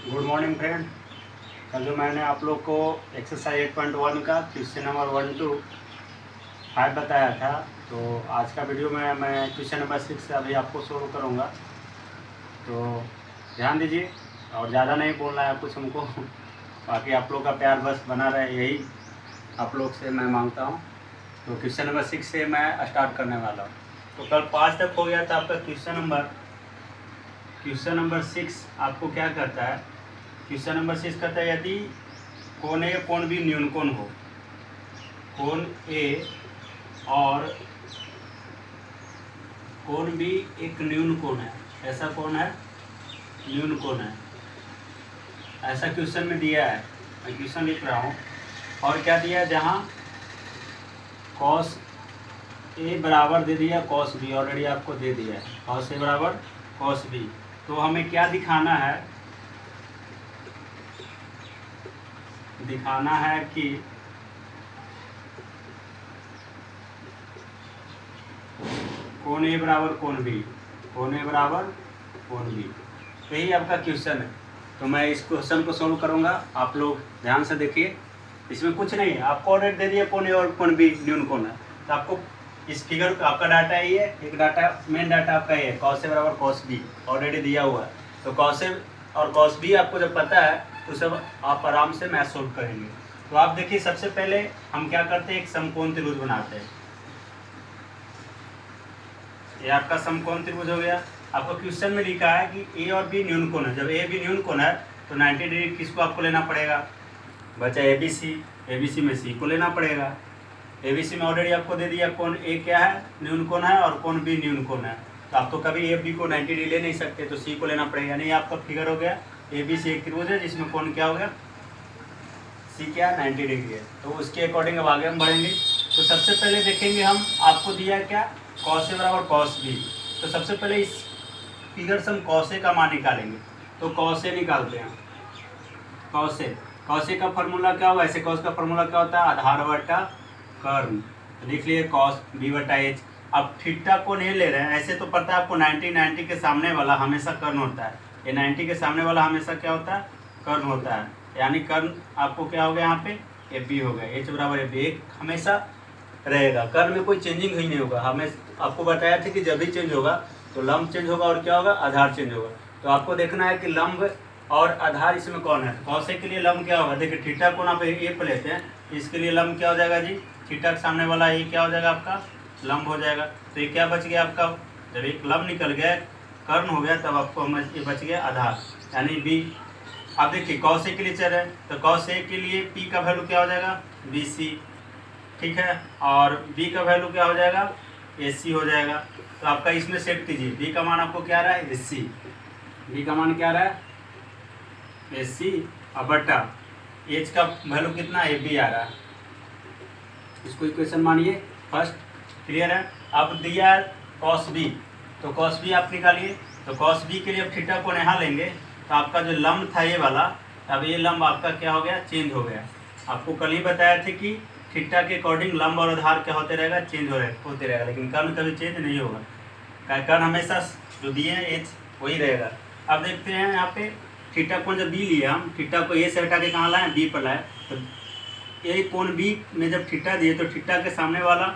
Good morning friend. कल जो मैंने आप लोग को एक्सरसाइज 8.1 का क्वेश्चन नंबर 1 to 5 बताया था, तो आज का वीडियो में मैं क्वेश्चन नंबर 6 अभी आपको सोल्व करूँगा। तो ध्यान दीजिए और ज़्यादा नहीं बोलना है कुछ हमको बाकी आप लोग का प्यार बस बना रहे, यही आप लोग से मैं मांगता हूँ। तो क्वेश्चन नंबर 6 से मैं स्टार्ट करने वाला हूँ। तो कल 5 तक हो गया था आपका क्वेश्चन नंबर 6 आपको क्या करता है। क्वेश्चन नंबर 6 कहता है यदि कोण ए कोण बी न्यून कोण हो, कोण ए और कोण बी एक न्यून कोण है, ऐसा कोण है न्यून कोण है, ऐसा क्वेश्चन में दिया है। मैं क्वेश्चन लिख रहा हूँ और क्या दिया है, जहाँ कॉस ए बराबर दे दिया कॉस बी, ऑलरेडी आपको दे दिया है कॉस ए बराबर कॉस बी। तो हमें क्या दिखाना है, दिखाना है कि कोण ए बराबर कोण बी, कोण ए बराबर कोण बी, तो यही आपका क्वेश्चन है। तो मैं इस क्वेश्चन को सोल्व करूंगा, आप लोग ध्यान से देखिए। इसमें कुछ नहीं है, आपको ऑलरेडी दे दिया कोण ए और कोण बी न्यून कोण है। तो आपको इस फिगर का आपका डाटा ही है, एक डाटा मेन डाटा आपका ये है कॉस ए बराबर कॉस बी, ऑलरेडी दिया हुआ है। तो कॉस ए और कॉस बी आपको जब पता है तो सब आप आराम से मैथ सोल्व करेंगे। तो आप देखिए, सबसे पहले हम क्या करते हैं, एक समकोण त्रिभुज बनाते हैं। ये आपका समकोण त्रिभुज हो गया। आपको क्वेश्चन में लिखा है कि ए और बी न्यून कोण है। जब ए बी न्यून कोण है तो 90 डिग्री किसको आपको लेना पड़ेगा, बचा A B C, A B C में सी को लेना पड़ेगा। ए बी सी में ऑलरेडी आपको दे दिया कोण ए क्या है न्यून कोण है और कोण बी न्यून कोण है। तो आप तो कभी ए बी को 90 डिग्री ले नहीं सकते, तो सी को लेना पड़ेगा। यानी आपका फिगर हो गया ए बी सी एक त्रिभुज है जिसमें कोण क्या हो गया, सी क्या 90 डिग्री है। तो उसके अकॉर्डिंग अब आगे हम बढ़ेंगे। तो सबसे पहले देखेंगे हम, आपको दिया है क्या कॉस ए बराबर कॉस बी। तो सबसे पहले इस फिगर से हम कॉस ए का मान निकालेंगे। तो कॉस ए निकालते हैं, कॉस ए का फॉर्मूला क्या होगा, ऐसे कॉस का फॉर्मूला क्या होता है, आधार बटा कर्ण। तो लिख लिए कॉस बी बटा एच। अब थीटा को नहीं ले रहे हैं, ऐसे तो पता है आपको 90 के सामने वाला हमेशा कर्ण होता है। ये 90 के सामने वाला हमेशा क्या होता है, कर्ण होता है। यानी कर्ण आपको क्या हो गया यहाँ पे ए बी हो गया, एच बराबर ए बी, एक हमेशा रहेगा, कर्ण में कोई चेंजिंग ही नहीं होगा। हमें आपको बताया था कि जब भी चेंज होगा तो लंब चेंज होगा और क्या होगा, आधार चेंज होगा। तो आपको देखना है कि लंब और आधार इसमें कौन है। कौन से के लिए लंब क्या होगा, देखिए थीटा कोण आप ए पे लेते हैं, इसके लिए लंब क्या हो जाएगा जी, थीटा के सामने वाला ये क्या हो जाएगा आपका लंब हो जाएगा। तो ये क्या बच गया आपका, जब एक लंब निकल गया कर्ण हो गया तब आपको ये बच गया आधार, यानी बी। आप देखिए कॉस ए के लिए चल रहे हैं, तो कॉस ए के लिए पी का वैल्यू क्या हो जाएगा, बी सी, ठीक है, और बी का वैल्यू क्या हो जाएगा, ए सी हो जाएगा। तो आपका इसमें सेट कीजिए, बी का मान आपको क्या रहा है, ए सी, बी का मान क्या रहा है ए सी, और बटा एच का वैल्यू कितना ए बी आ रहा है। इसको इक्वेशन मानिए फर्स्ट, क्लियर है। अब दिया है कॉस बी, तो कॉस बी आप निकालिए। तो कॉस बी के लिए अब थीटा को यहाँ लेंगे, तो आपका जो लंब था ये वाला, अब ये लंब आपका क्या हो गया, चेंज हो गया। आपको कल ही बताया था कि थीटा के अकॉर्डिंग लंब और आधार क्या होते रहेगा, चेंज होते रहेगा, लेकिन कर्ण कभी चेंज नहीं होगा। कर्ण हमेशा जो दिए हैं एच वही रहेगा। अब देखते हैं यहाँ पे थीटा कोण जब बी लिए, हम थीटा को ए से हटा के कहाँ लाए, बी पर लाए। तो ए कोण बी में जब थीटा दिए तो थीटा के सामने वाला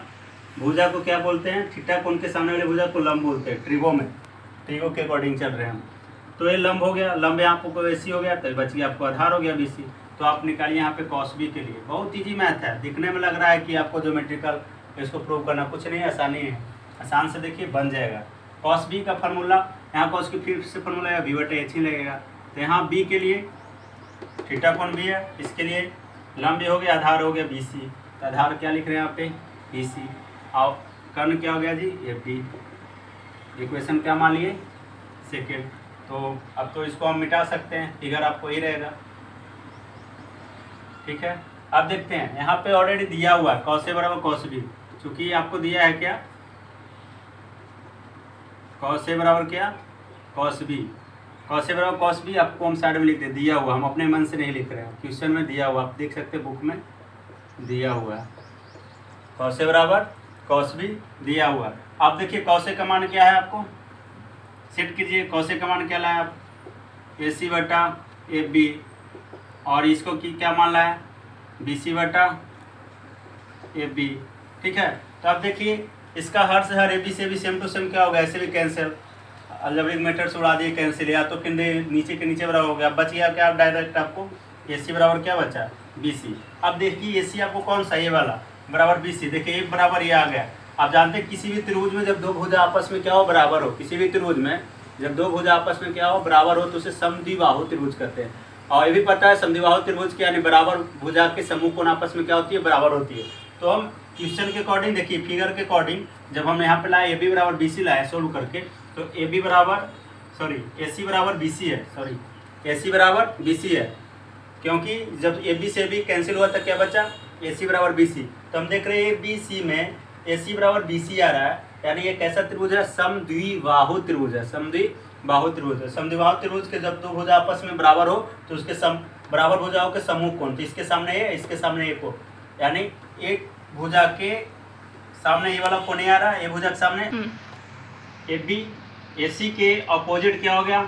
भुजा को क्या बोलते हैं, थीटा कोण के सामने वाले भुजा को लंब बोलते हैं। ट्रिगो में, ट्रिगो के अकॉर्डिंग चल रहे हैं हम। तो ये लंब हो गया, लंब यहाँ आपको ए सी हो गया, तो बच गया आपको आधार हो गया बी सी। तो आप निकालिए यहाँ पे कॉस बी के लिए। बहुत ईजी मैथ है, दिखने में लग रहा है कि आपको ज्योमेट्रिकल इसको प्रूव करना कुछ नहीं, आसानी है, आसान से देखिए बन जाएगा। कॉस बी का फार्मूला, यहाँ कॉस की फिर से फार्मूला है बी बटे एच ही लगेगा। तो यहाँ बी के लिए थीटा कोण भी है, इसके लिए लंब भी हो गया, आधार हो गया बी सी। तो आधार क्या लिख रहे हैं यहाँ पे, बी सी, और कर्ण क्या हो गया जी, ए बी। इक्वेशन क्या मान लिए, सेकेंड। तो अब तो इसको हम मिटा सकते हैं, फिगर आपको ही रहेगा, ठीक है। अब देखते हैं, यहाँ पे ऑलरेडी दिया हुआ है कॉस ए बराबर कॉस बी, चूंकि आपको दिया है क्या, कॉस ए बराबर क्या, कॉस बी, कॉस ए बराबर कॉस बी आपको हम साइड में लिख दे, दिया हुआ, हम अपने मन से नहीं लिख रहे हैं, क्वेश्चन में दिया हुआ, आप देख सकते हैं बुक में दिया हुआ है, कॉस ए बराबर कॉस बी दिया हुआ है। अब देखिए कॉस ए का मान क्या है, आपको सेट कीजिए, कॉस ए का मान क्या लाए आप, ए सी बटा ए बी, और इसको क्या मान रहा है, बी सी बटा ए बी। ठीक है, तो अब देखिए इसका हर से हर ए बी से भी सेम टू सेम क्या होगा, ऐसे भी कैंसिल, अलजेब्रिक मेथड से उड़ा दिए कैंसिल, या तो नीचे के नीचे बराबर हो गया, बच गया क्या डायरेक्ट आपको ए सी बराबर क्या बचा, बी सी। अब देखिए ए सी आपको कौन सा, ये वाला बराबर बी सी, देखिए एक बराबर ये आ गया। आप जानते हैं किसी भी त्रिभुज में जब दो भुजा आपस में क्या हो, बराबर हो, किसी भी त्रिभुज में जब दो भुजा आपस में क्या हो, बराबर हो, तो उसे समद्विबाहु त्रिभुज कहते हैं। और ये भी पता है समद्विबाहु त्रिभुज के यानी बराबर भुजा के समूह कोण आपस में क्या होती है, बराबर होती है। तो हम क्वेश्चन के अकॉर्डिंग देखिए, फिगर के अकॉर्डिंग जब हम यहाँ पे लाए ए बी बराबर बी सी लाए सोल्व करके, तो ए बी बराबर ए सी बराबर बी सी है, ए सी बराबर बी सी है, क्योंकि जब ए बी से भी कैंसिल हुआ तो क्या बचा, ए सी बराबर बी सी। तो हम देख रहे हैं ए बी सी में ए सी बराबर बी सी आ रहा है, यानी ये कैसा त्रिभुज है, समद्विबाहु त्रिभुज है, समद्विबाहु त्रिभुज है। समद्विबाहु त्रिभुज के जब दो भुजा आपस में बराबर हो तो उसके बराबर भुजाओं के समूह कोण, तो इसके सामने ये, इसके सामने ये कोण, यानी एक भुजा के सामने ये वाला कोण आ रहा है, ये भुजा के सामने ए बी, ए सी के अपोजिट क्या हो गया,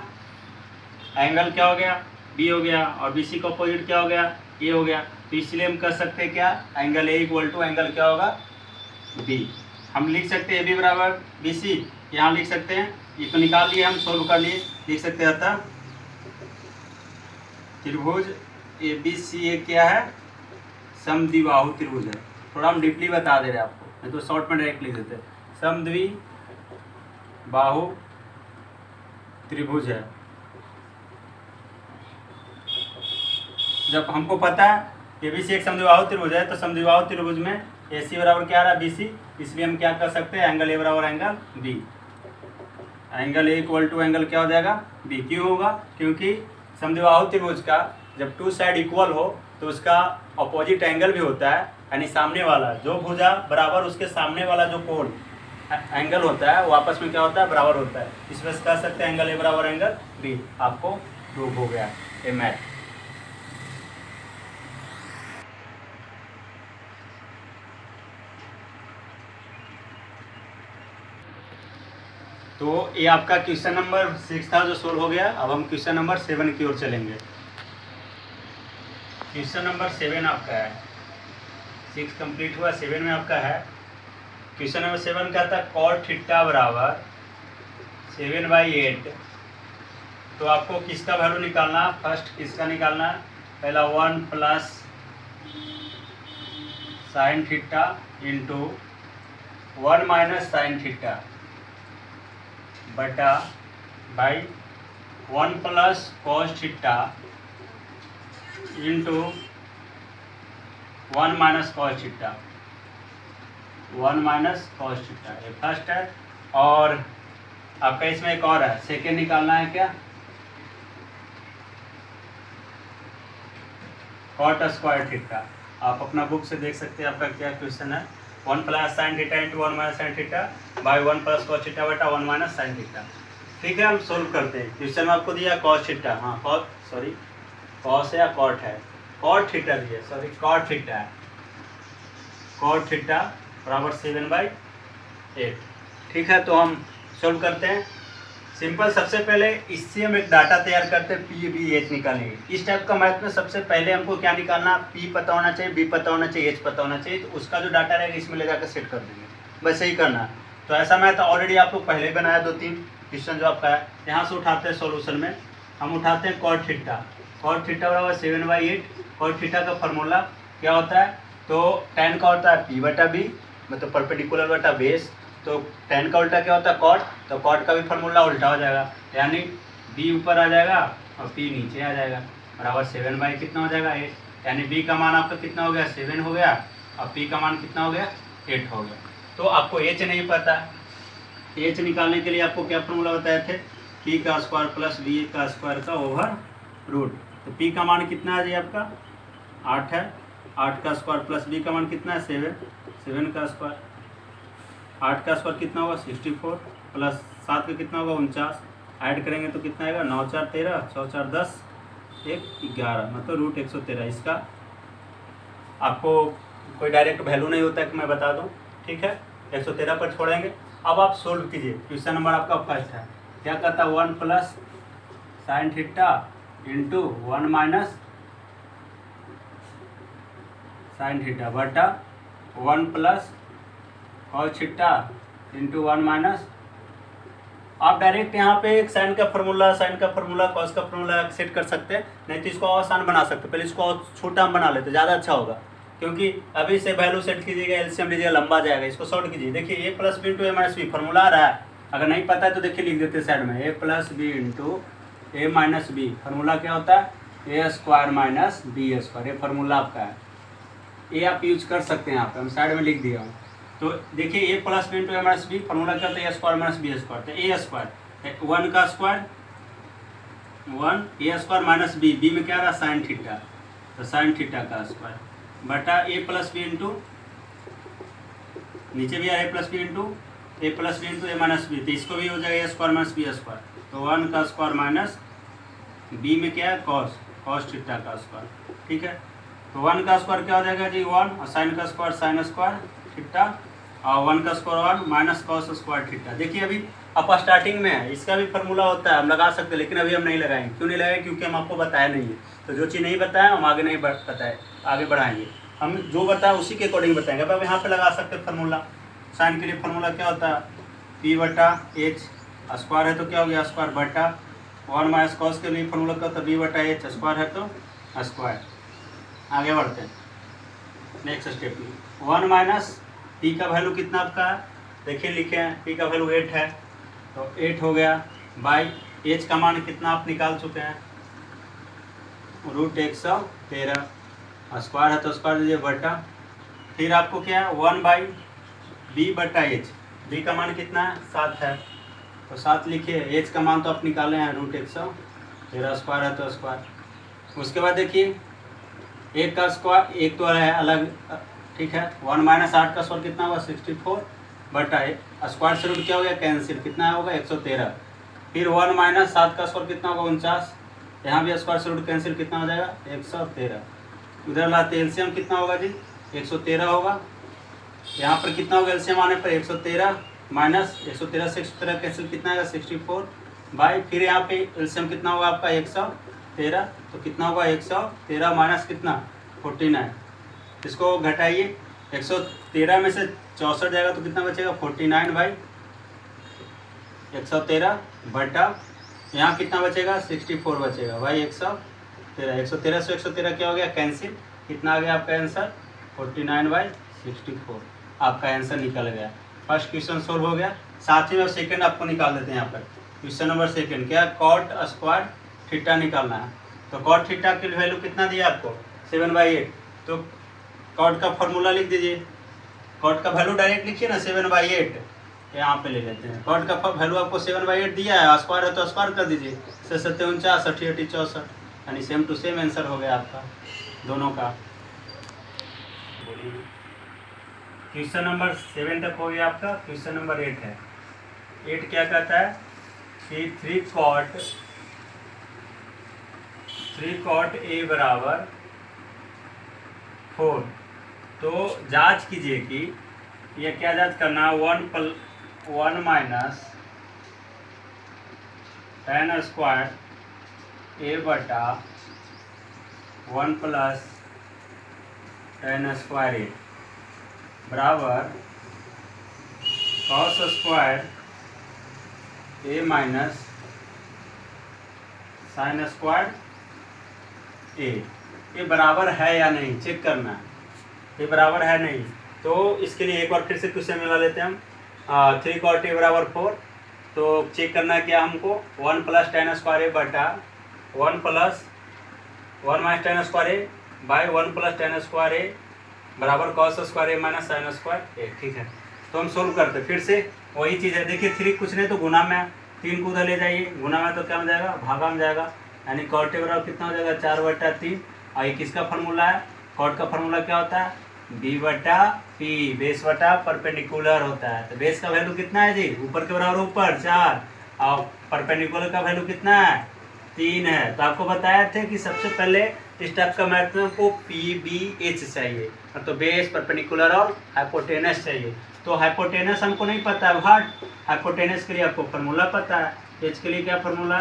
एंगल क्या हो गया, बी हो गया, और बी सी का अपोजिट क्या हो गया, ए हो गया। तो इसलिए हम कर सकते हैं क्या, angle A equal to angle क्या होगा, बी। हम लिख सकते हैं ए बी बराबर बी सी, यहाँ लिख सकते हैं, ये तो निकाल लिए हम, सोल्व कर लिए, लिख सकते हैं अतः त्रिभुज ए बी सी ए क्या है, समद्विबाहु त्रिभुज है। थोड़ा हम डीपली बता दे रहे हैं आपको, नहीं तो शॉर्ट में डायरेक्ट लिख देते हैं, समद्विबाहु त्रिभुज है। जब हमको पता है ए बी सी एक समद्विबाहु त्रिभुज है, तो समद्विबाहु त्रिभुज में ए सी बराबर क्या आ रहा है, बी सी, इसलिए हम क्या कर सकते हैं, एंगल ए बराबर angle B, angle A equal to angle क्या हो जाएगा, बी। क्यों होगा, क्योंकि समद्विबाहु त्रिभुज का जब टू साइड इक्वल हो तो उसका अपोजिट एंगल भी होता है, यानी सामने वाला जो भुजा बराबर उसके सामने वाला जो कोण एंगल होता है वो आपस में क्या होता है, बराबर होता है। इस वजह से कह सकते हैं एंगल ए बराबर एंगल बी। आपको प्रूव हो गया ये मैथ। तो ये आपका क्वेश्चन नंबर 6 था जो सोल्व हो गया। अब हम क्वेश्चन नंबर 7 की ओर चलेंगे। क्वेश्चन नंबर 7 आपका है, 6 कंप्लीट हुआ, 7 में आपका है क्वेश्चन नंबर 7 का था कॉट थीटा बराबर 7/8। तो आपको किसका वैल्यू निकालना, फर्स्ट किसका निकालना, पहला 1 plus sine theta into 1 minus sine theta बटा by 1 plus cos theta into 1 minus cos theta, 1 minus cos theta, ये फर्स्ट है। और आपका इसमें एक और है, सेकेंड निकालना है क्या, कॉट स्क्वायर थीटा। आप अपना बुक से देख सकते हैं आपका क्या क्वेश्चन है, 1 plus sine theta into 1 minus sine theta by 1 plus cos theta बटा 1 माइनस साइन थीटा। ठीक है, हम सोल्व करते हैं। क्वेश्चन में आपको दिया कॉस थीटा, हाँ कॉस है या कॉट है, कॉट थीटा दिया, कॉट थीटा है, कॉट थीटा बराबर 7/8। ठीक है, तो हम सोल्व करते हैं। सिंपल, सबसे पहले इससे हम एक डाटा तैयार करते हैं, पी बी एच निकालेंगे। इस टाइप का मैथ में सबसे पहले हमको क्या निकालना, पी पता होना चाहिए, बी पता होना चाहिए, एच पता होना चाहिए। तो उसका जो डाटा रहेगा इसमें ले जाकर सेट कर देंगे, बस यही करना है। तो ऐसा मैथ ऑलरेडी आप लोग पहले बनाया 2-3 क्वेश्चन जो आपका है। यहाँ से उठाते हैं सॉल्यूशन में, हम उठाते हैं कॉट थीटा, कॉट थीटा बराबर 7/8। कॉट थीटा का फार्मूला क्या होता है, तो tan का होता है पी बटा बी, मतलब परपेंडिकुलर बटा बेस। तो tan का उल्टा क्या होता है, कॉट, तो कॉट का भी फार्मूला उल्टा हो जाएगा, यानी b ऊपर आ जाएगा और p नीचे आ जाएगा, बराबर 7 कितना हो जाएगा 8। यानी b का मान आपका कितना हो गया, 7 हो गया, और p का मान कितना हो गया, 8 हो गया। तो आपको h नहीं पता, h निकालने के लिए आपको क्या फार्मूला बताए थे, p का स्क्वायर प्लस b का स्क्वायर का ओवर रूट। तो p का मान कितना है जी आपका 8 है, 8 का स्क्वायर प्लस b का मान कितना है 7 का स्क्वायर, 8 का स्क्वायर कितना होगा 64 प्लस 7 का कितना होगा 49, ऐड करेंगे तो कितना आएगा 9 4 13, 6 4 10, 1 11, मतलब रूट 113। इसका आपको कोई डायरेक्ट वैल्यू नहीं होता है कि मैं बता दूं, ठीक है, 113 पर छोड़ेंगे। अब आप सोल्व कीजिए। क्वेश्चन नंबर आपका फर्स्ट है, क्या कहता है 1 plus sine theta into 1 minus sine theta बटा 1 plus cos theta into 1 minus. आप डायरेक्ट यहाँ पे एक साइन का फार्मूला, कॉस का फार्मूला सेट कर सकते हैं, नहीं तो इसको और आसान बना सकते हैं। पहले इसको और छोटा हम बना लेते, ज़्यादा अच्छा होगा, क्योंकि अभी से वैल्यू सेट कीजिएगा, एलसीएम लीजिएगा, लंबा जाएगा। इसको शॉर्ट कीजिए। देखिए ए प्लस बी इंटू ए माइनस बी फार्मूला आ रहा है, अगर नहीं पता है तो देखिए लिख देते हैं साइड में, ए प्लस बी इंटू ए माइनस बी। फार्मूला क्या होता है? ए स्क्वायर माइनस बी स्क्वायर। ये फार्मूला आपका है, ये आप यूज कर सकते हैं। यहाँ पे हम साइड में लिख दिया हूँ। तो देखिए ए प्लस बी इंटू ए माइनस बी फार्मूला क्या होता है? ए स्क्वायर माइनस बी स्क्वायर। तो ए स्क्वायर 1 का स्क्वायर 1, ए स्क्वायर माइनस बी, बी में क्या रहा? साइन थीटा, तो साइन थीटा का स्क्वायर बटा ए प्लस बी इंटू, नीचे भी आ ए प्लस बी इंटू ए माइनस बी, तो इसको भी हो जाएगा ए स्क्वायर माइनस बी स्क्वायर। तो 1 का स्क्वायर माइनस बी में क्या है? कॉस थीटा का स्क्वायर। ठीक है, तो 1 का स्क्वायर क्या हो जाएगा जी? 1, और साइन का स्क्वायर साइन स्क्वायर थीटा, और 1 का square 1 minus cos square theta. देखिए अभी आप स्टार्टिंग में है, इसका भी फार्मूला होता है, हम लगा सकते हैं, लेकिन अभी हम नहीं लगाएंगे। क्यों नहीं लगाएंगे? क्योंकि हम आपको बताया नहीं है। तो जो चीज़ नहीं बताया हम आगे नहीं बताए, आगे बढ़ाएंगे। हम जो बताया उसी के अकॉर्डिंग बताएंगे। अब यहाँ पे लगा सकते हैं फार्मूला। साइन के लिए फार्मूला क्या होता है? पी बटा एच, स्क्वायर है तो क्या हो गया? स्क्वायर बटा 1 माइनस कॉस के लिए फार्मूला क्या होता है? बी बटा एच, स्क्वायर है तो स्क्वायर। आगे बढ़ते हैं नेक्स्ट स्टेप में। 1 माइनस पी का वैल्यू कितना आपका है? देखिए लिखे हैं, पी का वैल्यू 8 है, तो 8 हो गया बाई एच का मान कितना आप निकाल चुके हैं? √113। स्क्वायर है तो स्क्वायर दीजिए बटा, फिर आपको क्या है? 1 बाई बी बटा एच। बी का मान कितना है? 7 है, तो 7 लिखिए। एच का मान तो आप निकाले हैं √113, स्क्वायर है तो स्क्वायर। उसके बाद देखिए एक का स्क्वायर, एक तो है अलग, ठीक है। 1 माइनस 8 का स्क्वायर कितना होगा? 64 बटा स्क्वायर से रूट क्या हो गया? कैंसिल, कितना होगा? 113। फिर 1 माइनस 7 का स्क्वायर कितना होगा? 49। यहाँ भी स्क्वायर से रूट कैंसिल, कितना हो जाएगा? 113। उधर लाते एलसीएम कितना होगा जी? 113 होगा। यहाँ पर कितना होगा एलसीएम आने पर? 113 माइनस 113 से 113 कैंसिल, कितना आएगा? 64 बाई, फिर यहाँ पे एलसीएम कितना होगा आपका? 113, तो कितना होगा? 113 माइनस कितना? 49। इसको घटाइए, 113 में से 64 जाएगा तो कितना बचेगा? 49 बाई 113 बटा यहाँ कितना बचेगा? 64 बचेगा भाई 113। 113 से 113 क्या हो गया? कैंसिल, कितना आ गया आपका आंसर? 49 बाई 64। आपका आंसर निकल गया। फर्स्ट क्वेश्चन सोल्व हो गया। साथ ही में सेकंड आपको निकाल देते हैं। यहाँ पर क्वेश्चन नंबर सेकंड क्या? कॉट स्क्वायर थीटा निकालना है। तो कॉट थीटा की वैल्यू कितना दिया आपको? 7/8। तो कॉट का फॉर्मूला लिख दीजिए। कॉट का वैल्यू डायरेक्ट लिखिए ना, 7/8 यहाँ पे ले लेते हैं। कॉट का वैल्यू आपको 7/8 दिया है, स्क्वायर है तो स्क्वायर कर दीजिए। 7×7 = 49, 64, यानी सेम टू सेम आंसर हो गया आपका दोनों का। क्वेश्चन नंबर 7 तक हो गया आपका। क्वेश्चन नंबर 8 है। 8 क्या कहता है कि 3 cot A बराबर 4। तो जांच कीजिए कि यह क्या जांच करना है? 1 माइनस tan स्क्वायर A बटा 1 प्लस tan स्क्वायर A बराबर cos square A minus sine square A। ये बराबर है या नहीं चेक करना है। ये बराबर है नहीं, तो इसके लिए एक बार फिर से क्वेश्चन मिला लेते हैं हम। 3 cot A बराबर 4। तो चेक करना है क्या हमको? 1 प्लस tan स्क्वायर A बटा 1 minus tan square A by 1 plus tan square A बराबर cos square A minus sine square A। ठीक है, तो हम सोल्व करते फिर से वही चीज़ है। देखिए 3 कुछ नहीं तो गुना में, 3 को उधर ले जाइए, गुना में तो क्या हो जाएगा? भागा में जाएगा, यानी cot A बराबर कितना हो जाएगा? 4/3। और ये किसका फार्मूला है? कॉट का फार्मूला क्या होता है? बी बटा पी, बेस बटा परपेंडिकुलर होता है। तो बेस का वैल्यू कितना है जी? ऊपर के बराबर ऊपर 4, और परपेंडिकुलर का वैल्यू कितना है? 3 है। तो आपको बताया थे कि सबसे पहले इस टाइप का मैथमेटिक्स को PBH चाहिए, तो बेस, परपेंडिकुलर और हाइपोटेनस चाहिए। तो हाइपोटेनस हमको नहीं पता है, हाइपोटेनस के लिए आपको फार्मूला पता है। एच के लिए क्या formula?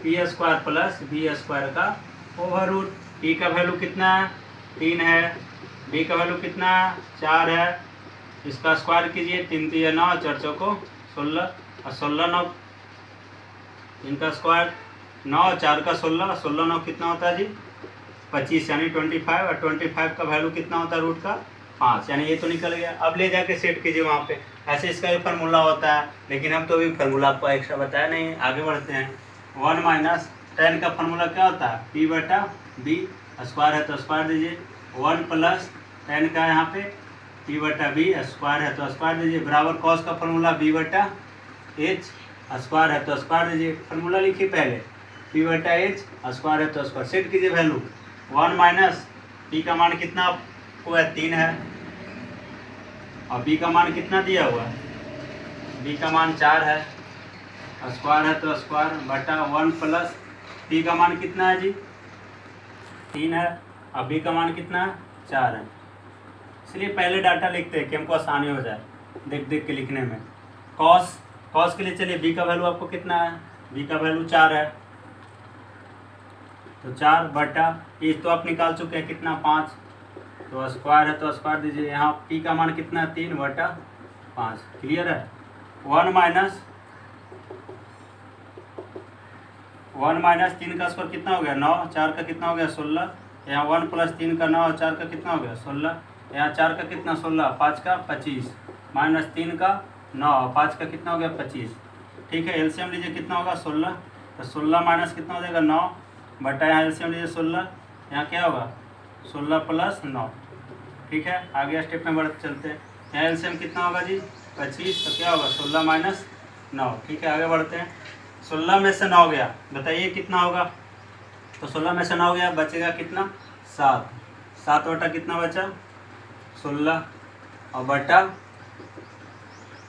P square plus B square का ओवर रूट। पी का वैल्यू कितना है 3 है, बी का वैल्यू कितना है 4 है, इसका स्क्वायर कीजिए 3 3 9 4 चौको 16 और 16 9 इनका स्क्वायर 9 4 का 16 16 9 कितना होता है जी 25 यानी 25 और 25 का वैल्यू कितना होता है रूट का 5 यानी ये तो निकल गया। अब ले जाके सेट कीजिए वहाँ पे, ऐसे इसका भी फार्मूला होता है लेकिन हम तो अभी फार्मूला आपको एक्स्ट्रा बताया नहीं। आगे बढ़ते हैं। 1 माइनस tan का फार्मूला क्या होता है p बटा b, स्क्वायर है तो स्क्वायर दीजिए। 1 प्लस tan का यहाँ पे p बटा b, स्क्वायर है तो स्क्वायर दीजिए, बराबर कॉस का फार्मूला b बटा h, स्क्वायर है तो स्क्वायर दीजिए। फार्मूला लिखिए पहले p बटा h, स्क्वायर है तो स्क्वायर, सेट कीजिए वैल्यू। 1 माइनस p का मान कितना आपको है 3 है और b का मान कितना दिया हुआ है, b का मान 4 है, स्क्वायर है तो स्क्वायर बटा 1 प्लस p का मान कितना है जी 3 है और b का मान कितना है 4 है। इसलिए पहले डाटा लिखते हैं कि हमको आसानी हो जाए देख देख के लिखने में। कॉस के लिए चलिए b का वैल्यू आपको कितना है, b का वैल्यू 4 है तो 4 बटा ये तो आप निकाल चुके हैं कितना 5, तो स्क्वायर है तो स्क्वायर दीजिए। यहाँ p का मान कितना है 3 बटा 5, क्लियर है। 1 माइनस 3 का स्क्वायर कितना हो गया 9, 4 का कितना हो गया 16, यहाँ 1 प्लस 3 का 9 और 4 का कितना हो गया 16, यहाँ 4 का कितना 16, 5 का 25, माइनस 3 का 9 और 5 का कितना हो गया 25। ठीक है, एलसीएम लीजिए कितना होगा 16, तो 16 माइनस कितना हो जाएगा 9 बटा यहाँ एलसीएम लीजिए 16, यहाँ क्या होगा 16 प्लस 9। ठीक है, आगे स्टेप में बढ़ते चलते हैं। यहाँ एलसीएम कितना होगा जी 25, तो क्या होगा 16 माइनस 9। ठीक है, आगे बढ़ते हैं। 16 में से 9 गया, बताइए कितना होगा, तो 16 में से 9 गया बचेगा कितना 7, 7 बटा कितना बचा 16 और बटा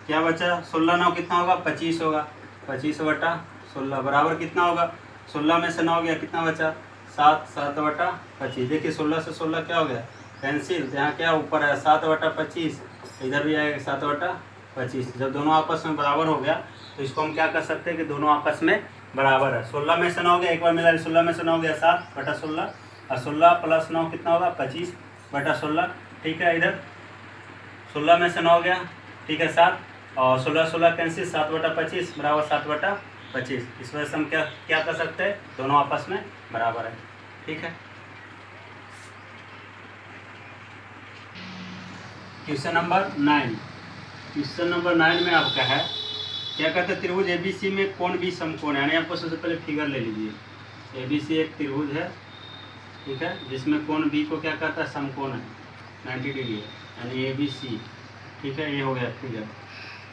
क्या बचा 16 9 कितना होगा 25 होगा, 25 बटा 16 बराबर कितना होगा 16 में से 9 गया कितना बचा 7, 7 बटा 25। देखिए 16 से 16 क्या हो गया कैंसिल, तो यहाँ क्या ऊपर है 7 बटा 25, इधर भी आएगा 7 बटा 25। जब दोनों आपस में बराबर हो गया तो इसको हम क्या कर सकते हैं कि दोनों आपस में बराबर है। 16 में से 9 गया, एक बार मिला 16 में से 9 गया 7 बटा 16 और 16 प्लस 9 कितना होगा 25 बटा 16। ठीक है, इधर 16 में से 9 गया, ठीक है 7 और 16 16 कैंसिल, 7 बटा 25 बराबर 7 बटा 25। इस वजह से हम क्या कर सकते हैं दोनों आपस में बराबर है। ठीक है, क्वेश्चन नंबर 9। क्वेश्चन नंबर 9 में आपका है क्या कहते हैं त्रिभुज एबीसी में कोण भी समकोण है, यानी आपको सबसे पहले फिगर ले लीजिए। एबीसी एक त्रिभुज है, ठीक है, जिसमें कोण बी को क्या कहता है समकोण है 90 डिग्री है, यानी एबीसी। ठीक है, ये हो गया फिगर,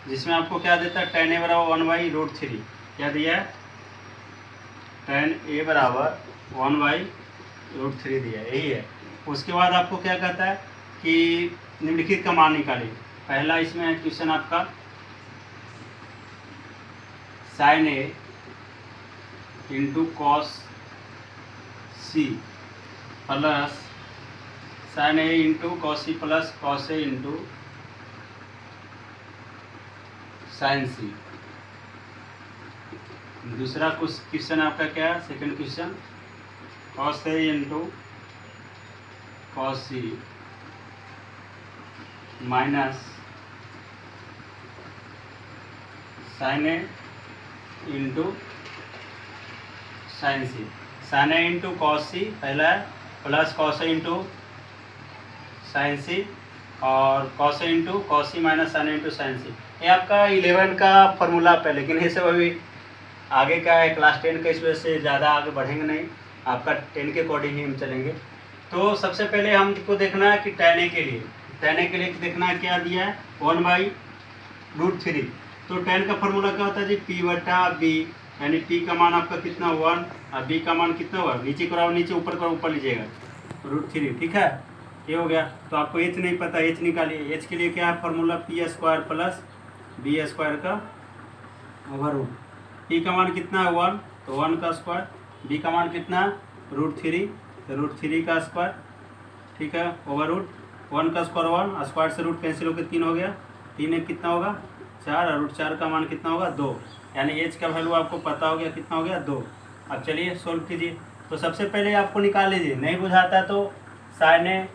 जिसमें आपको क्या देता है tan a बराबर 1/√3 क्या दिया है tan a बराबर 1/√3 दिया है, यही है। उसके बाद आपको क्या कहता है कि निम्नलिखित का मान निकालिए। पहला इसमें क्वेश्चन आपका sin a into cos C plus sin a into cos C plus cos A into sine C. दूसरा क्वेश्चन आपका क्या है second question cos A into cos C minus sine A into sine C. Sine A into cos C पहला है plus cos A into sine C और cos A into cos C minus sine A into sine C. ये आपका 11 का formula पे, लेकिन ये सब अभी आगे का है क्लास 10 का, इस वजह से ज़्यादा आगे बढ़ेंगे नहीं, आपका 10 के अकॉर्डिंग ही हम चलेंगे। तो सबसे पहले हमको देखना है कि tan a के लिए देखना है क्या दिया है 1/√3। तो tan का फॉर्मूला क्या होता है जी p बटा b, यानी p का मान आपका कितना 1 और b का मान कितना हुआ नीचे कराओ नीचे, ऊपर कराओ ऊपर लीजिएगा √3। ठीक है, ये हो गया। तो आपको h नहीं पता, h निकालिए। h के लिए क्या है formula p square plus b square का ओवर p का मान कितना है 1, तो 1 का स्क्वायर, b का मान कितना है √3, तो √3 का स्क्वायर। ठीक है, ओवर 1 का स्क्वायर 1 और स्क्वायर से रूट कैंसिल होकर 3 हो गया, 3 एक कितना होगा 4 और √4 का मान कितना होगा 2, यानी h का वैल्यू आपको पता हो गया कितना हो गया 2। अब चलिए सोल्व कीजिए। तो सबसे पहले आपको निकाल लीजिए, नहीं बुझाता है तो साइन ए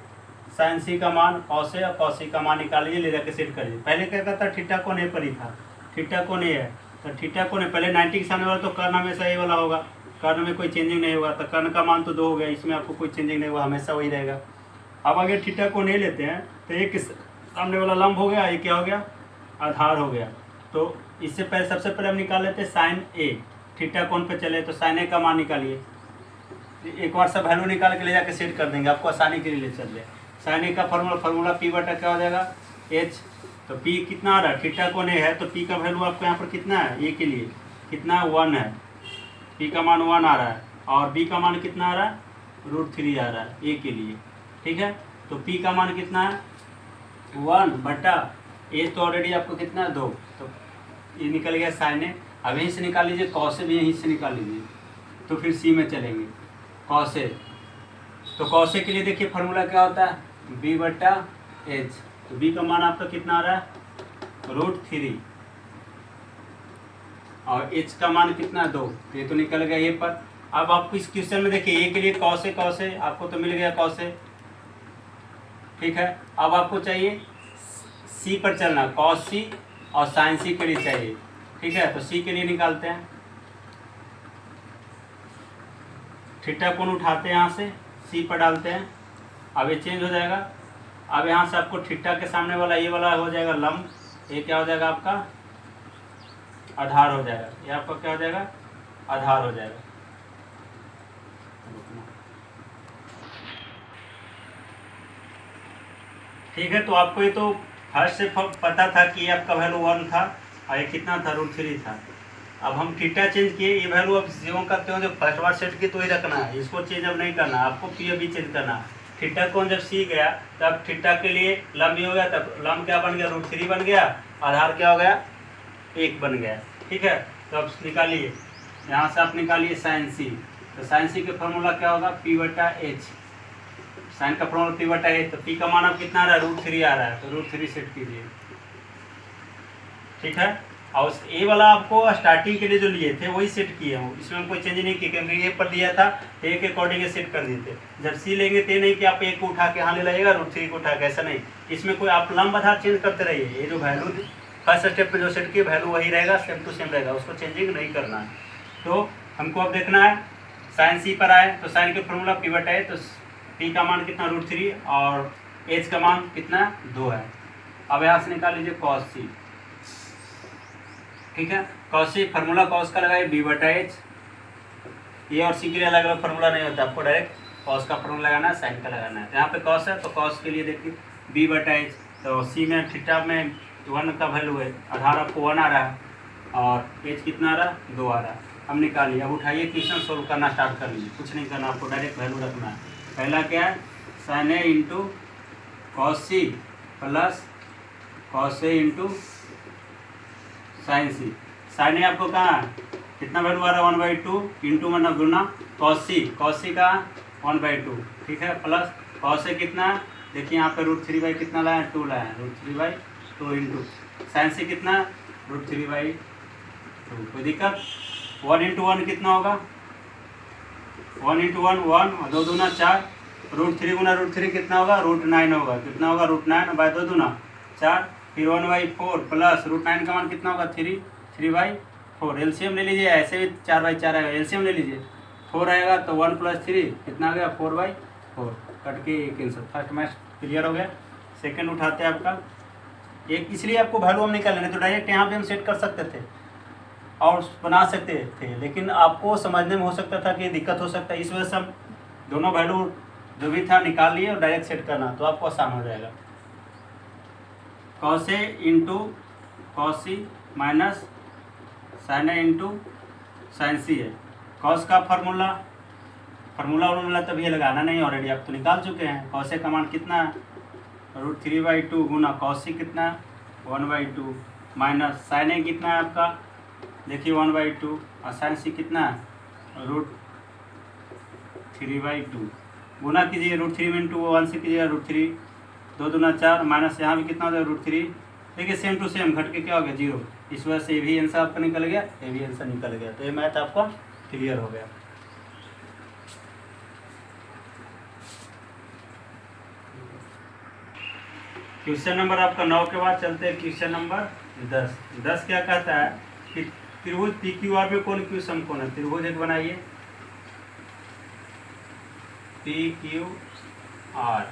साइन सी का मान कॉस ए और कॉस सी का मान निकाल लीजिए, ले जाकर सेट कर लीजिए। पहले क्या करता, थीटा कोण ए पर ही था, थीटा कोण ए है तो थीटा कोण ए पहले 90 के सामने वाला तो कर्ण हमेशा ए वाला होगा, कर्ण में कोई चेंजिंग नहीं होगा, तो कर्ण का मान तो 2 हो गया, इसमें आपको कोई चेंजिंग नहीं होगा, हमेशा वही रहेगा। अब अगर थीटा कोण ए लेते हैं तो एक सामने वाला लंब हो गया, ये क्या हो गया, आधार हो गया। तो इससे पहले सबसे पहले हम निकाल लेते हैं साइन ए, थीटा कोण पे चले तो साइन ए का मान निकालिए। एक बार सब वैल्यू निकाल के ले जाके सेट कर देंगे, आपको आसानी के लिए चल जाए। साइन ए का फार्मूला पी बटा क्या हो जाएगा एच, तो पी कितना आ रहा है, थीटा कोण ए है तो पी का वैल्यू आपको यहाँ पर कितना है, ए के लिए कितना 1 है, पी का मान 1 आ रहा है, और बी का मान कितना आ रहा है, √3 आ रहा है ए के लिए, ठीक है। तो पी का मान कितना है 1 बटा ए, तो ऑलरेडी आपको कितना है 2, तो ये निकल गया साइन ए। अब यहीं से निकाल लीजिए, कॉस ए भी यहीं से निकाल लीजिए, तो फिर सी में चलेंगे कॉस ए। तो कॉस ए के लिए देखिए फार्मूला क्या होता है, बी बटा एच, तो बी का मान आपका कितना आ रहा है √3 और एच का मान कितना 2, तो ये तो निकल गया ए पर। अब आपको इस क्वेश्चन में देखिए ए के लिए कॉस ए आपको तो मिल गया कॉस ए, ठीक है। अब आपको चाहिए सी पर चलना, कॉस सी और साइन सी के लिए चाहिए, ठीक है। तो सी के लिए निकालते हैं, थीटा कोण उठाते हैं यहाँ से, सी पर डालते हैं, अब ये चेंज हो जाएगा। अब यहाँ से आपको थीटा के सामने वाला ये वाला हो जाएगा लंब, ये क्या हो जाएगा आपका आधार हो जाएगा, ये आपका क्या हो जाएगा आधार हो जाएगा। ठीक है, तो आपको ये तो फर्स्ट से पता था कि ये आपका वैल्यू 1 था और ये कितना था √3 था। अब हम थीटा चेंज किए, ये वैल्यू अब जो करते हो जो फर्स्ट बार सेट की तो ही रखना है, इसको चेंज अब नहीं करना, आपको पी अभी चेंज करना है। थीटा कोण जब सी गया तब थीटा के लिए लंब हो गया, तब लंब क्या बन गया √3 बन गया, आधार क्या हो गया 1 बन गया, ठीक है। तो अब निकालिए, यहाँ से आप निकालिए साइन सी, तो साइन सी का फॉर्मूला क्या होगा पी बटा एच, साइन का फॉर्मूला पी बटा एच, तो पी का मान अब कितना आ रहा है √3 आ रहा है, तो √3 सेट कीजिए, ठीक है। और उस ए वाला आपको स्टार्टिंग के लिए जो लिए थे वही सेट किए हो, इसमें हम कोई चेंज नहीं किए, क्योंकि ए पर दिया था ए के अकॉर्डिंग सेट कर दिए थे। जब सी लेंगे तो नहीं कि आप ए को उठा के यहाँ ले लाइएगा √3 को उठा के, ऐसा नहीं, इसमें कोई आप लंब आधार चेंज करते रहिए, ये जो वैल्यू फर्स्ट स्टेप पे जो सेट किए वैल्यू वही रहेगा, सेम टू सेम रहेगा, उसको चेंजिंग नहीं करना है। तो हमको अब देखना है साइन सी पर आए, तो साइन के फॉर्मूला पी बटा है, तो पी का मान कितना √3 और एच का मान कितना 2 है। अब यहाँ से निकाल लीजिए कॉस सी, ठीक है। कॉस सी फार्मूला कॉस का लगाइए बी बटा एच, ए और सी के लिए अलग अलग फार्मूला नहीं होता, आपको डायरेक्ट कॉस का फार्मूला लगाना है, साइन का लगाना है। यहाँ पे कॉस है तो कॉस के लिए देखिए बी बटा एच, तो सी में थीटा में 1 का वैल्यू है, आधार आपको 1 आ रहा है और एच कितना आ रहा है 2 आ रहा है। हम निकालिए, अब उठाइए क्वेश्चन सोल्व करना स्टार्ट कर लीजिए, कुछ नहीं करना, आपको डायरेक्ट वैल्यू रखना है। पहला क्या है sine A into cos C plus cos A into sine C. Sine A आपको कहाँ कितना वैल्यू आ रहा है 1/2 इंटू मतलब गुना कॉस सी का 1/2, ठीक है, प्लस कॉस ए कितना देखिए यहाँ पे √3 कितना लाया 2 लाया, √3/2 इंटू साइन सी कितना √3/2। कोई दिक्कत, 1 इंटू 1 कितना होगा 1 इंटू 1 1 और 2 दूना 4, √3 गुना √3 कितना होगा √9 होगा, कितना होगा √9 2 दूना 4, फिर 1/4 प्लस √9 का मान कितना होगा 3/4। एलसीएम ले लीजिए, ऐसे भी 4/4 आएगा, एलसीएम ले लीजिए 4 आएगा तो 1 + 3 कितना आ गया 4/4, कट के एक आंसर। फर्स्ट मैथ क्लियर हो गया। सेकंड उठाते हैं आपका एक, इसलिए आपको वैल्यू हम निकाल लेंगे तो डायरेक्ट यहाँ पे हम सेट कर सकते थे और बना सकते थे, लेकिन आपको समझने में हो सकता था कि दिक्कत हो सकता है, इस वजह से हम दोनों वैल्यू जो भी था निकाल लिए और डायरेक्ट सेट करना तो आपको आसान हो जाएगा। Cos A into cos C minus sine A into sine सी है। कॉस का फार्मूला तब ये लगाना नहीं, ऑलरेडी आप तो निकाल चुके हैं। कॉस ए का मान कितना है √3/2 गुना कॉस सी कितना 1/2 माइनस साइन ए कितना है आपका देखिए 1/2 और साइन सी कितना है √3/2 गुना कीजिए, √3 में इंटू 1 से कीजिएगा √3, 2 दूना 4 माइनस यहाँ भी कितना हो जाएगा √3, देखिए सेम टू सेम घट के क्या हो गया 0, इस वजह से ये भी आंसर आपका निकल गया, ये भी आंसर निकल गया। तो ये मैथ आपका क्लियर हो गया। क्वेश्चन नंबर आपका 9 के बाद चलते हैं क्वेश्चन नंबर 10। 10 क्या कहता है कि त्रिभुज पी क्यू आर में कौन क्यू समकोण है। त्रिभुज एक बनाइए पी क्यू आर,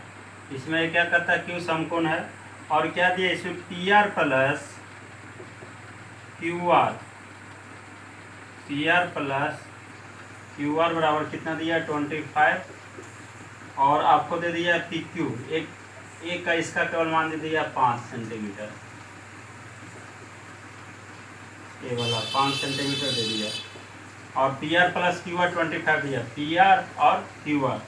इसमें क्या कहता है क्यू समकोण है, और क्या दिया इसमें P R plus Q R, P R plus Q R बराबर कितना दिया 25, और आपको दे दिया पी क्यू एक का इसका केवल मान दे दिया 5 सेंटीमीटर, ये वाला 5 सेंटीमीटर दे दिया, और P R plus Q R 25 दिया, पी आर और क्यू आर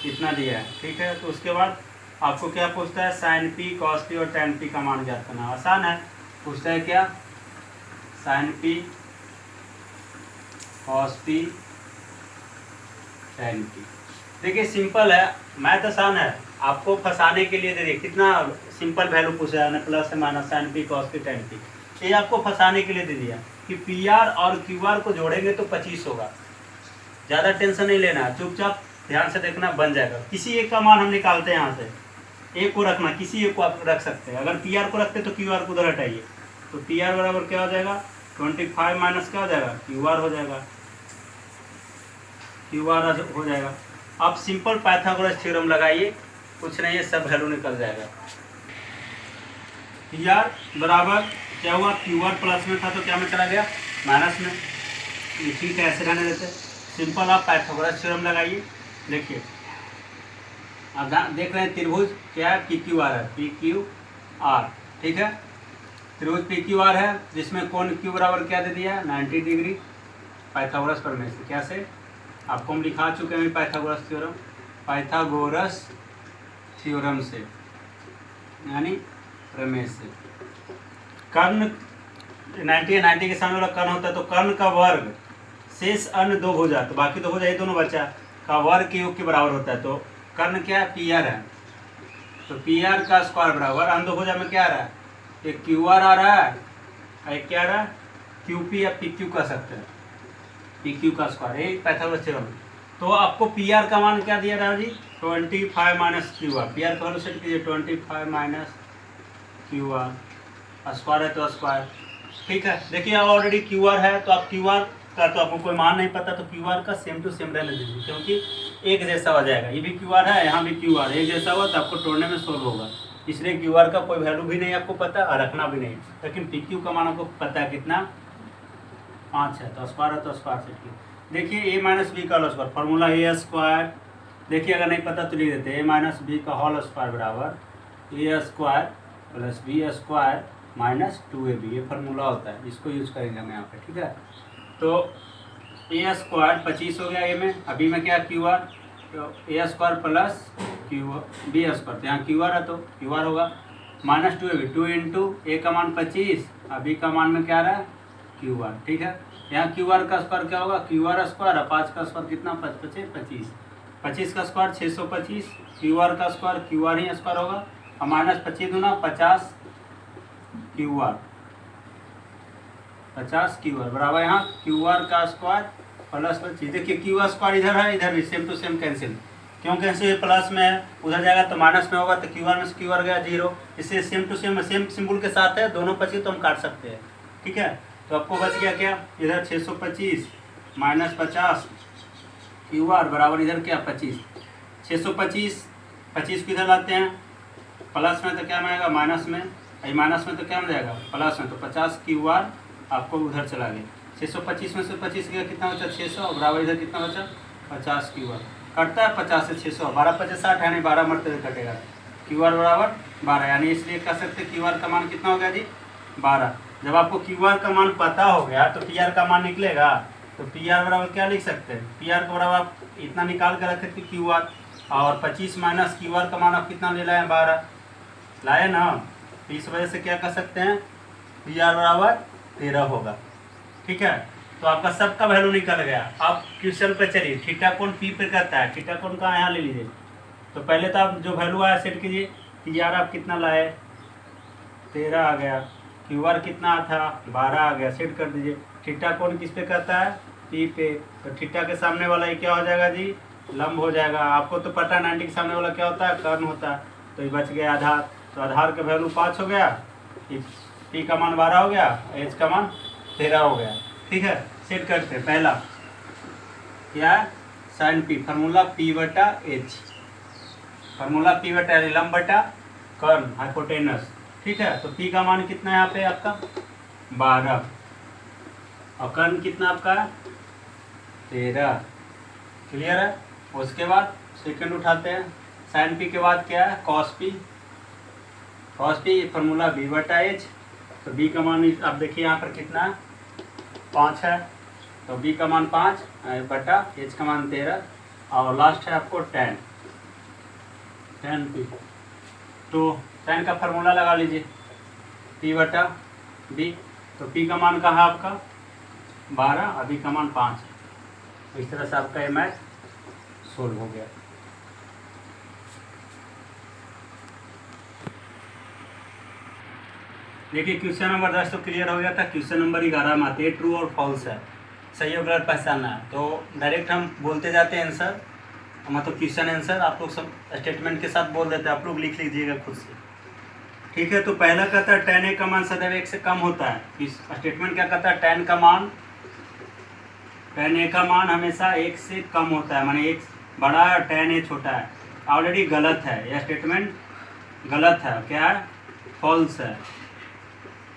इतना दिया है। ठीक है, तो उसके बाद आपको क्या पूछता है साइन पी कॉस पी और टेन पी का मान ज्ञात करना। आसान है, पूछता है क्या sine P cos P tan P. देखिए सिंपल है, मैथ आसान है, आपको फंसाने के लिए दे दिए कितना सिंपल वैल्यू पूछा है, प्लस है minus sine P cos P tan P, ये आपको फंसाने के लिए दे दिया कि पी आर और क्यू आर को जोड़ेंगे तो 25 होगा। ज़्यादा टेंशन नहीं लेना, चुपचाप ध्यान से देखना, बन जाएगा। किसी एक का मान हम निकालते हैं यहाँ से, एक को रखना, किसी एक को आप रख सकते हैं। अगर पी आर को रखते तो क्यू आर को उधर हटाइए, तो पी आर बराबर क्या हो जाएगा 25 माइनस क्या हो जाएगा क्यू आर हो जाएगा, क्यू आर हो जाएगा। आप सिंपल पाइथागोरस थ्योरम लगाइए, कुछ नहीं है, सब वैल्यू निकल जाएगा। पी आर बराबर क्या हुआ क्यू आर प्लस में था तो क्या में चला गया माइनस में, ठीक है ऐसे रहने देते। सिंपल आप पाइथागोरस थ्योरम लगाइए। देखिए अब देख रहे हैं त्रिभुज क्या है पी क्यू आर है, पी क्यू आर, ठीक है त्रिभुज पी क्यू आर है, जिसमें कोण क्यू बराबर क्या दे दिया 90 डिग्री पाइथागोरस प्रमेय से। क्या से आपको हम लिखा चुके हैं पाइथागोरस थ्योरम, पाइथागोरस थ्योरम से यानी प्रमेय से। कर्ण 90 के सामने वाला कर्ण होता है, तो कर्ण का वर्ग शेष अन्य दो भुजा, तो बाकी दो भुजा ये दोनों बचा का वर्ग के योग के बराबर होता है। तो कर्ण क्या है पी आर है, तो पी आर का स्क्वायर बराबर अन्य दो भुजा में क्या आ रहा है, एक क्यू आर आ रहा है, एक क्या आ रहा है क्यू पी या पी क्यू कह सकते हैं, पी क्यू का स्क्वायर, यही पाइथागोरस थ्योरम। तो आपको पी आर का मान क्या दिया रहा जी 25 minus Q R, P R का वैल्यू सेट कीजिए 25 माइनस क्यू आर, स्क्वायर है तो स्क्वायर, ठीक है। देखिए ऑलरेडी क्यू आर है, तो आप क्यू आर का तो आपको कोई मान नहीं पता, तो क्यू आर का सेम टू सेम रहने दीजिए, क्योंकि एक जैसा हो जाएगा। ये भी क्यू आर है, यहाँ भी क्यू आर, एक जैसा हुआ तो आपको तोड़ने में सोल्व होगा, इसलिए क्यू आर का कोई वैल्यू भी नहीं आपको पता और रखना भी नहीं। लेकिन पी क्यू का मान आपको पता है कितना 5 है, तो स्क्वायर है तो स्क्वायर सेट कीजिए। देखिए ए माइनस बी का whole square, formula A square, देखिए अगर नहीं पता तो लिख देते ए माइनस बी का होल स्क्वायर बराबर A square plus B square minus 2ab, ये फार्मूला होता है, इसको यूज करेंगे हम यहाँ पे, ठीक है। तो ए स्क्वायर 25 हो गया ए में, अभी में क्या क्यू आर, तो A square plus Q B square, तो यहाँ क्यू आर है तो क्यू आर होगा माइनस 2ab, 2 इंटू ए का मान 25, अभी का मान में क्या आ रहा है क्यू आर, ठीक है। यहाँ क्यू आर का स्क्वायर क्या होगा क्यू आर स्क्वायर, 5 का स्क्वायर कितना 5 25, 25 का स्क्वायर 625, क्यू आर का स्क्वायर क्यू आर ही स्क्वायर होगा, और माइनस 25 दूना 50 क्यू आर, 50 क्यू आर बराबर यहाँ क्यू आर का स्क्वायर प्लस 25। देखिए क्यू आर स्क्वायर इधर है, इधर भी सेम टू सेम कैंसिल, क्यों कैंसिल, प्लस में है उधर जाएगा तो माइनस में होगा, तो क्यू आर में से क्यू आर गया 0, इससे सेम टू सेम सिंबल के साथ है, दोनों 25 तो हम काट सकते हैं, ठीक है। तो आपको बच गया क्या इधर 625 माइनस 50 क्यू आर बराबर इधर क्या 25, 625 25 को इधर लाते हैं, प्लस में तो क्या आएगा माइनस में, माइनस में तो क्या हो जाएगा प्लस में, तो 50 क्यू आर आपको उधर चला गया, 625 में से 25 गया कितना बचा 600, बराबर इधर कितना बचा 50 क्यू आर, कटता है 50 से 600, 12 50 60 यानी 12 मरते हुए कटेगा, क्यू आर बराबर 12, यानी इसलिए कह सकते क्यू आर का मान कितना हो गया जी 12। जब आपको क्यू आर का मान पता हो गया तो पी आर का मान निकलेगा, तो पी आर बराबर क्या लिख सकते हैं, पी आर का बराबर आप इतना निकाल कर रखे थे क्यू आर, और 25 माइनस क्यू आर का मान आप कितना ले लाए 12 लाए ना, तो इस वजह से क्या कर सकते हैं पी आर बराबर 13 होगा, ठीक है। तो आपका सबका वैल्यू निकल गया। आप क्वेश्चन पे चलिए, थीटा कोण पी पे करता है, थीटा कोण का यहाँ ले लीजिए, तो पहले तो आप जो वैल्यू आया सेट कीजिए, पी आर आप कितना लाए 13 आ गया, क्यू आर कितना था 12 आ गया, सेट कर दीजिए। थीटा कोण किस पे करता है पी पे, तो थीटा के सामने वाला ये क्या हो जाएगा जी लंब हो जाएगा। आपको तो पता है 90 के सामने वाला क्या होता है कर्ण होता है, तो ये बच गया आधार, तो आधार का वैल्यू 5 हो गया, पी का मान 12 हो गया, एच का मान 13 हो गया। ठीक है, सेट करते हैं। पहला क्या है, साइन पी, फार्मूला पी बटा एच, फार्मूला पी बटा लंब बटा कर्ण हाइपोटेनस। ठीक है, तो पी का मान कितना है यहाँ पे आपका 12 और कर्ण कितना आपका है 13। क्लियर है। उसके बाद सेकंड उठाते हैं, साइन पी के बाद क्या है cos P, cos P formula B बटा एच। तो बी का मान आप देखिए यहाँ पर कितना है 5 है, तो बी का मान 5 बटा एच का मान 13 और लास्ट है आपको tan पी। तो tan का फार्मूला लगा लीजिए पी बटा बी। तो पी का मान कहाँ है आपका 12 और बी का मान 5 है। इस तरह से आपका ये मैथ सोल्व हो गया। देखिए क्वेश्चन नंबर 10 तो क्लियर हो गया था। क्वेश्चन नंबर 11 में आते हैं ट्रू और फॉल्स है, सही और गलत पहचानना है। तो डायरेक्ट हम बोलते जाते हैं आंसर, मतलब क्वेश्चन आंसर आप लोग सब स्टेटमेंट के साथ बोल देते हैं, आप लोग लिख लीजिएगा खुद से। ठीक है, तो पहला कहता है tan a का मान सदैव 1 से कम होता है। इस स्टेटमेंट क्या कहता है tan a का मान हमेशा 1 से कम होता है, माने 1 बड़ा है tan a छोटा है। ऑलरेडी गलत है, यह स्टेटमेंट गलत है। क्या है फॉल्स है।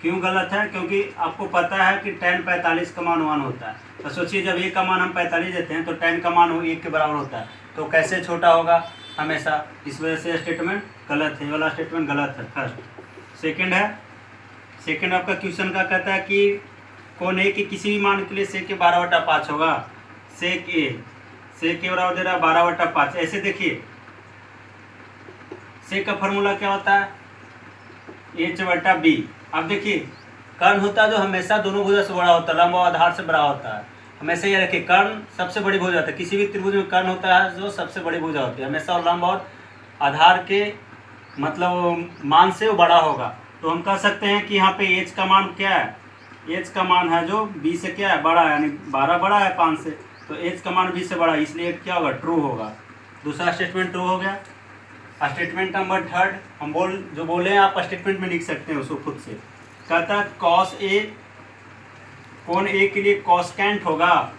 क्यों गलत है, क्योंकि आपको पता है कि tan 45 का मान 1 होता है। तो सोचिए जब a का मान हम 45 देते हैं तो tan का मान 1 के बराबर होता है, तो कैसे छोटा होगा हमेशा। इस वजह से स्टेटमेंट गलत है, ये वाला स्टेटमेंट गलत है फर्स्ट। सेकंड है, सेकंड आपका क्वेश्चन का कहता है कि कौन ए के किसी भी मान के लिए सेक के 12/5 होगा। सेक ए बराबर दे रहा है 12/5। ऐसे देखिए सेक का फॉर्मूला क्या होता है एच बटा बी। अब देखिए कर्ण होता है जो हमेशा दोनों भुजा से बड़ा होता है, लंब और आधार से बड़ा होता है। हमेशा ये रखिए कर्ण सबसे बड़ी भुजा होता है, किसी भी त्रिभुज में कर्ण होता है जो सबसे बड़ी भुजा होती है हमेशा, और लंब और आधार के मतलब मान से वो बड़ा होगा। तो हम कह सकते हैं कि यहाँ पे एच का मान क्या है, एच का मान है जो बी से क्या है बड़ा है, यानी 12 बड़ा है 5 से, तो एच का मान बी से बड़ा है, इसलिए क्या होगा ट्रू होगा। दूसरा स्टेटमेंट ट्रू हो गया। स्टेटमेंट नंबर थर्ड हम जो बोले हैं आप स्टेटमेंट में लिख सकते हैं उसको खुद से। कहता है कॉस ए, कौन ए के लिए कॉसेकेंट होगा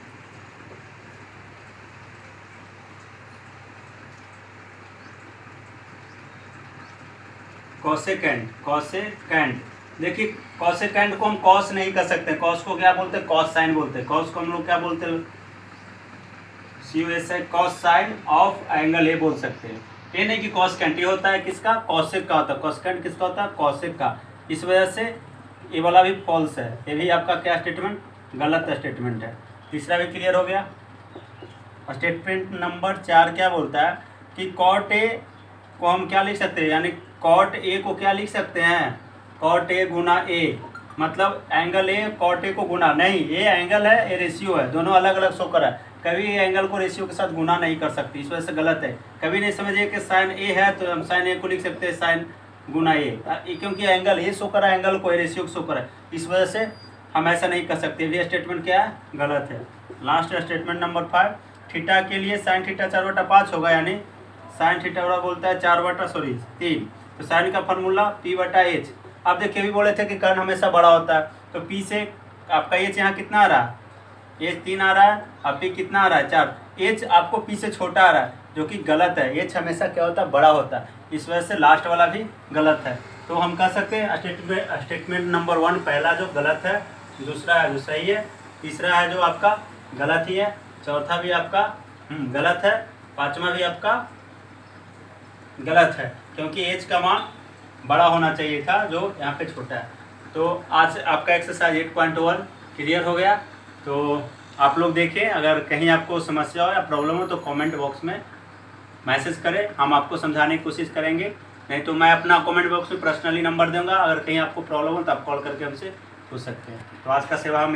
कॉसेकेंट। देखिए कॉसेकेंट को हम कॉस नहीं कर सकते, कॉस को क्या बोलते हैं कॉस साइन बोलते हैं। कॉस को हम लोग क्या बोलते हैं cos sine of angle A बोल सकते हैं। ये नहीं कि कॉसेकेंट, ये होता है किसका कॉसेक का होता है, कॉसेकेंट किसका होता है कॉसेक का। इस वजह से ये वाला भी फॉल्स है, ये भी आपका क्या स्टेटमेंट गलत स्टेटमेंट है। तीसरा भी क्लियर हो गया। स्टेटमेंट नंबर 4 क्या बोलता है कि कॉट ए को हम क्या लिख सकते हैं, यानी कॉट ए को क्या लिख सकते हैं कॉट ए गुना ए, मतलब एंगल ए कॉट ए को गुना नहीं, ये एंगल है ये रेशियो है, दोनों अलग अलग शो कर रहा है। कभी ये एंगल को रेशियो के साथ गुना नहीं कर सकती, इस वजह से गलत है। कभी नहीं समझिए कि साइन ए है तो हम साइन ए को लिख सकते हैं साइन गुना ए, क्योंकि एंगल ए शो कर रहा है, एंगल को रेशियो को शो कर रहा है, इस वजह से हम ऐसा नहीं कर सकते। ये स्टेटमेंट क्या है गलत है। लास्ट स्टेटमेंट नंबर 5, थीटा के लिए साइन थीटा 4/5 होगा, यानी साइन थीटा बड़ा बोलता है 3। तो साइन का फार्मूला पी बटा एच। आप देखिए भी बोले थे कि कर्ण हमेशा बड़ा होता है, तो पी से आपका एच यहाँ कितना आ रहा है एच 3 आ रहा है, और पी कितना आ रहा है 4। एच आपको पी से छोटा आ रहा है जो कि गलत है, एच हमेशा क्या होता है बड़ा होता है, इस वजह से लास्ट वाला भी गलत है। तो हम कह सकते हैं स्टेटमेंट नंबर 1 पहला जो गलत है, दूसरा है जो सही है, तीसरा है जो आपका गलत ही है, चौथा भी आपका गलत है, पांचवा भी आपका गलत है, क्योंकि एच का मान बड़ा होना चाहिए था जो यहाँ पे छोटा है। तो आज आपका एक्सरसाइज 8.1 क्लियर हो गया। तो आप लोग देखें, अगर कहीं आपको समस्या हो या प्रॉब्लम हो तो कमेंट बॉक्स में मैसेज करें, हम आपको समझाने की कोशिश करेंगे। नहीं तो मैं अपना कमेंट बॉक्स में पर्सनली नंबर दूंगा, अगर कहीं आपको प्रॉब्लम हो तो आप कॉल करके हमसे पूछ सकते हैं। तो आज का सेवा हम